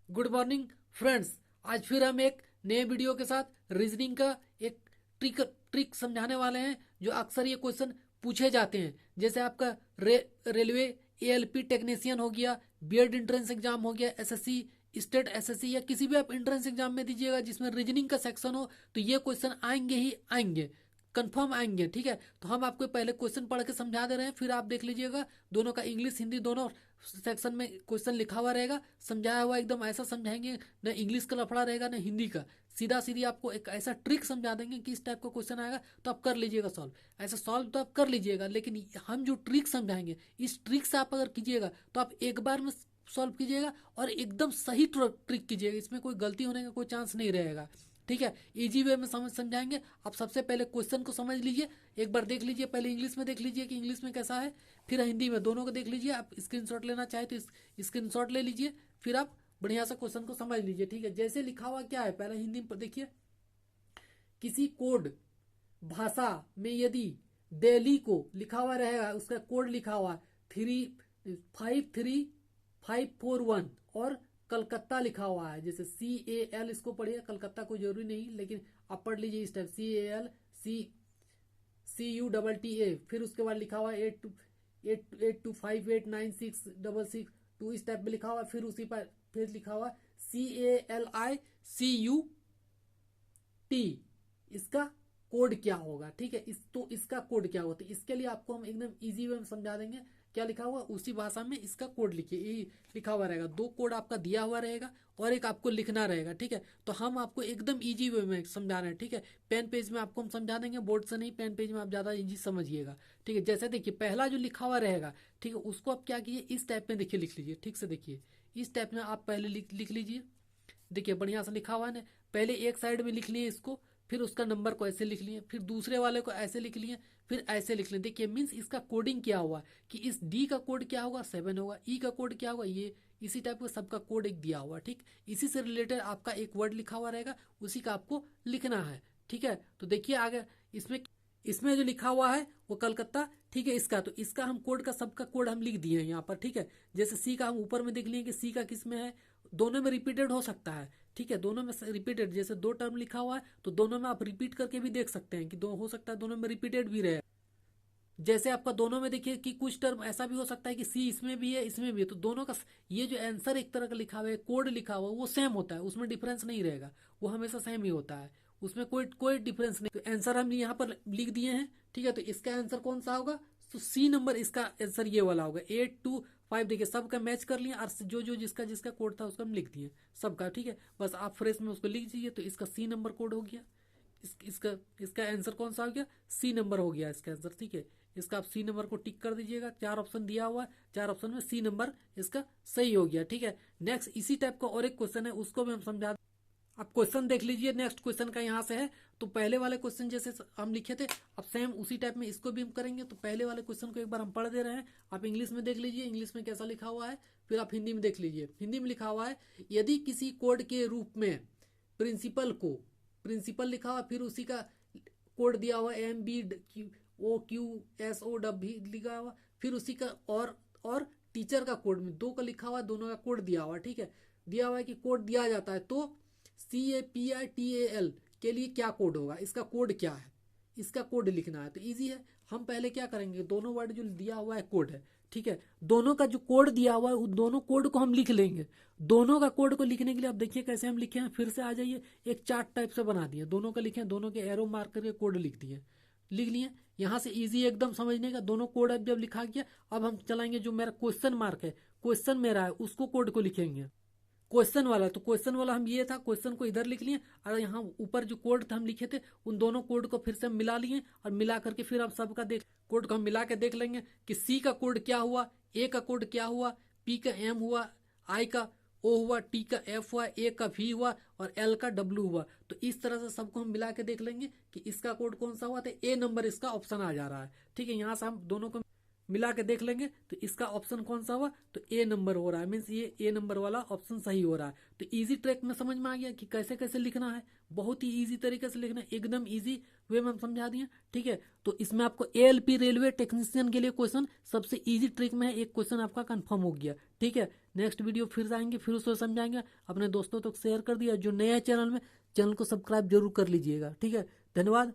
Good morning friends. आज फिर हम एक नए वीडियो के साथ रीजनिंग का एक ट्रिक समझाने वाले हैं जो अक्सर ये क्वेश्चन पूछे जाते हैं। जैसे आपका रेलवे एएलपी टेक्नीशियन हो गया, बीएड एंट्रेंस एग्जाम हो गया, एसएससी स्टेट एसएससी या किसी भी आप एंट्रेंस एग्जाम में दीजिएगा जिसमें रीजनिंग का सेक्शन हो तो ये क्वेश्चन आएंगे ही आएंगे, कंफर्म आएंगे। ठीक है, तो हम आपको पहले क्वेश्चन पढ़ के समझा दे रहे हैं, फिर आप देख लीजिएगा। दोनों का इंग्लिश हिंदी दोनों सेक्शन में क्वेश्चन लिखा हुआ रहेगा, समझाया हुआ एकदम ऐसा समझाएंगे, न इंग्लिश का लफड़ा रहेगा न हिंदी का। सीधा सीधी आपको एक ऐसा ट्रिक समझा देंगे कि इस टाइप का क्वेश्चन आएगा तो आप कर लीजिएगा सॉल्व। ऐसा सॉल्व तो आप कर लीजिएगा, लेकिन हम जो ट्रिक समझाएंगे इस ट्रिक से आप अगर कीजिएगा तो आप एक बार में सॉल्व कीजिएगा और एकदम सही ट्रिक कीजिएगा, इसमें कोई गलती होने का कोई चांस नहीं रहेगा। ठीक है, इजी वे में समझाएंगे। आप सबसे पहले क्वेश्चन को समझ लीजिए, एक बार देख लीजिए, पहले इंग्लिश में देख लीजिए कि इंग्लिश में कैसा है, फिर हिंदी में, दोनों को देख लीजिए। आप स्क्रीनशॉट लेना चाहे तो स्क्रीनशॉट ले लीजिए, फिर आप बढ़िया सा क्वेश्चन को समझ लीजिए। ठीक है, जैसे लिखा हुआ क्या है, पहले हिंदी में देखिए। किसी कोड भाषा में यदि दिल्ली को लिखा हुआ रहेगा, उसका कोड लिखा हुआ 35351 और कलकत्ता लिखा हुआ है, जैसे CAL, इसको पढ़िए, कलकत्ता कोई जरूरी नहीं, लेकिन आप पढ़ लीजिए इस टाइप CALCUTTA। फिर उसके बाद लिखा हुआ 82589666 इस टाइप में लिखा हुआ। फिर उसी पर फिर लिखा हुआ CALICUT, इसका कोड क्या होगा। ठीक है, इसका कोड क्या होता है, इसके लिए आपको हम एकदम इजी वे में समझा देंगे। क्या लिखा हुआ उसी भाषा में इसका कोड लिखिए, लिखा हुआ रहेगा। दो कोड आपका दिया हुआ रहेगा और एक आपको लिखना रहेगा। ठीक है, तो हम आपको एकदम इजी वे में समझा रहे हैं। ठीक है, पेन पेज में आपको हम समझा देंगे, बोर्ड से नहीं, पेन पेज में आप ज़्यादा इजी समझिएगा। ठीक है, जैसे देखिए पहला जो लिखा हुआ रहेगा, ठीक है, उसको आप क्या कीजिए, इस टाइप में देखिए, लिख लीजिए। ठीक से देखिए, इस टाइप में आप पहले लिख लीजिए। देखिए बढ़िया से लिखा हुआ है ना, पहले एक साइड में लिख लिए इसको, फिर उसका नंबर को ऐसे लिख लिए, फिर दूसरे वाले को ऐसे लिख लिए, फिर ऐसे लिख लें। देखिए मीन्स इसका कोडिंग क्या हुआ कि इस डी का कोड क्या होगा 7 होगा, ई का कोड क्या होगा ये, इसी टाइप का सबका कोड एक दिया हुआ। ठीक, इसी से रिलेटेड आपका एक वर्ड लिखा हुआ रहेगा, उसी का आपको लिखना है। ठीक है, तो देखिए आगे इसमें इसमें जो लिखा हुआ है वो कलकत्ता। ठीक है, इसका तो इसका हम कोड का सबका कोड हम लिख दिए हैं यहाँ पर। ठीक है, जैसे सी का हम ऊपर में देख लिए कि सी का किस में है, दोनों में रिपीटेड हो सकता है। ठीक है, दोनों में रिपीटेड, जैसे दो टर्म लिखा हुआ है तो दोनों में आप रिपीट करके भी देख सकते हैं कि दो हो सकता है दोनों में रिपीटेड भी रहे। जैसे आपका दोनों में देखिए कि कुछ टर्म ऐसा भी हो सकता है कि सी इसमें भी है इसमें भी है, तो दोनों का ये जो आंसर एक तरह का लिखा हुआ है, कोड लिखा हुआ है, वो सेम होता है, उसमें डिफरेंस नहीं रहेगा, वो हमेशा सेम ही होता है, उसमें कोई कोई डिफरेंस नहीं। तो आंसर हम यहाँ पर लिख दिए हैं। ठीक है, तो इसका आंसर कौन सा होगा, तो सी नंबर इसका आंसर ये वाला होगा 825। देखिए सबका मैच कर लिया और जो जो जिसका जिसका कोड था उसका हम लिख दिए सबका। ठीक है, बस आप फ्रेश में उसको लिख दीजिए, तो इसका सी नंबर कोड हो गया। इसका इसका आंसर कौन सा हो गया, सी नंबर हो गया इसका आंसर। ठीक है, इसका आप सी नंबर को टिक कर दीजिएगा, 4 ऑप्शन दिया हुआ है, 4 ऑप्शन में सी नंबर इसका सही हो गया। ठीक है, नेक्स्ट इसी टाइप का और एक क्वेश्चन है, उसको भी हम समझा। आप क्वेश्चन देख लीजिए, नेक्स्ट क्वेश्चन का यहाँ से है। तो पहले वाले क्वेश्चन जैसे हम लिखे थे, अब सेम उसी टाइप में इसको भी हम करेंगे। तो पहले वाले क्वेश्चन को एक बार हम पढ़ दे रहे हैं, आप इंग्लिश में देख लीजिए, इंग्लिश में कैसा लिखा हुआ है, फिर आप हिंदी में देख लीजिए। हिंदी में लिखा हुआ है, यदि किसी कोड के रूप में प्रिंसिपल लिखा हुआ, फिर उसी का कोड दिया हुआ MBOQSO लिखा हुआ, फिर उसी का और टीचर का कोड में दो का लिखा हुआ, दोनों का कोड दिया हुआ। ठीक है, दिया हुआ है कि कोड दिया जाता है, तो CAPITAL के लिए क्या कोड होगा, इसका कोड क्या है, इसका कोड लिखना है। तो इजी है, हम पहले क्या करेंगे, दोनों वर्ड जो दिया हुआ है कोड है, ठीक है, दोनों का जो कोड दिया हुआ है उन दोनों कोड को हम लिख लेंगे। दोनों का कोड को लिखने के लिए आप देखिए कैसे हम लिखे हैं, फिर से आ जाइए, एक चार्ट टाइप से बना दिए, दोनों का लिखे, दोनों के एरो मार्क करके कोड लिख दिए, लिख लिए। यहाँ से इजी एकदम समझने का, दोनों कोड अब जब लिखा गया, अब हम चलाएंगे जो मेरा क्वेश्चन मार्क है, क्वेश्चन मेरा है, उसको कोड को लिखेंगे। क्वेश्चन वाला, तो क्वेश्चन वाला हम ये था, क्वेश्चन को इधर लिख लिए, और यहाँ ऊपर जो कोड था हम लिखे थे, उन दोनों कोड को फिर से हम मिला लिए, और मिला करके फिर आप सबका कोड को हम मिला के देख लेंगे कि सी का कोड क्या हुआ, ए का कोड क्या हुआ, पी का एम हुआ, आई का ओ हुआ, टी का एफ हुआ, ए का वी हुआ और एल का डब्ल्यू हुआ। तो इस तरह से सबको हम मिला के देख लेंगे कि इसका कोड कौन सा हुआ, तो ए नंबर इसका ऑप्शन आ जा रहा है। ठीक है, यहाँ से हम दोनों को मिला के देख लेंगे तो इसका ऑप्शन कौन सा हुआ, तो ए नंबर हो रहा है, मीन्स ये ए नंबर वाला ऑप्शन सही हो रहा है। तो इजी ट्रैक में समझ में आ गया कि कैसे कैसे लिखना है, बहुत ही इजी तरीके से लिखना है, एकदम इजी वे में हम समझा दिए। ठीक है, तो इसमें आपको एएलपी रेलवे टेक्नीशियन के लिए क्वेश्चन सबसे इजी ट्रिक में है, एक क्वेश्चन आपका कंफर्म हो गया। ठीक है, नेक्स्ट वीडियो फिर आएंगे, फिर उसको समझाएंगे। अपने दोस्तों तक शेयर कर दिया, जो नया चैनल में, चैनल को सब्सक्राइब जरूर कर लीजिएगा। ठीक है, धन्यवाद।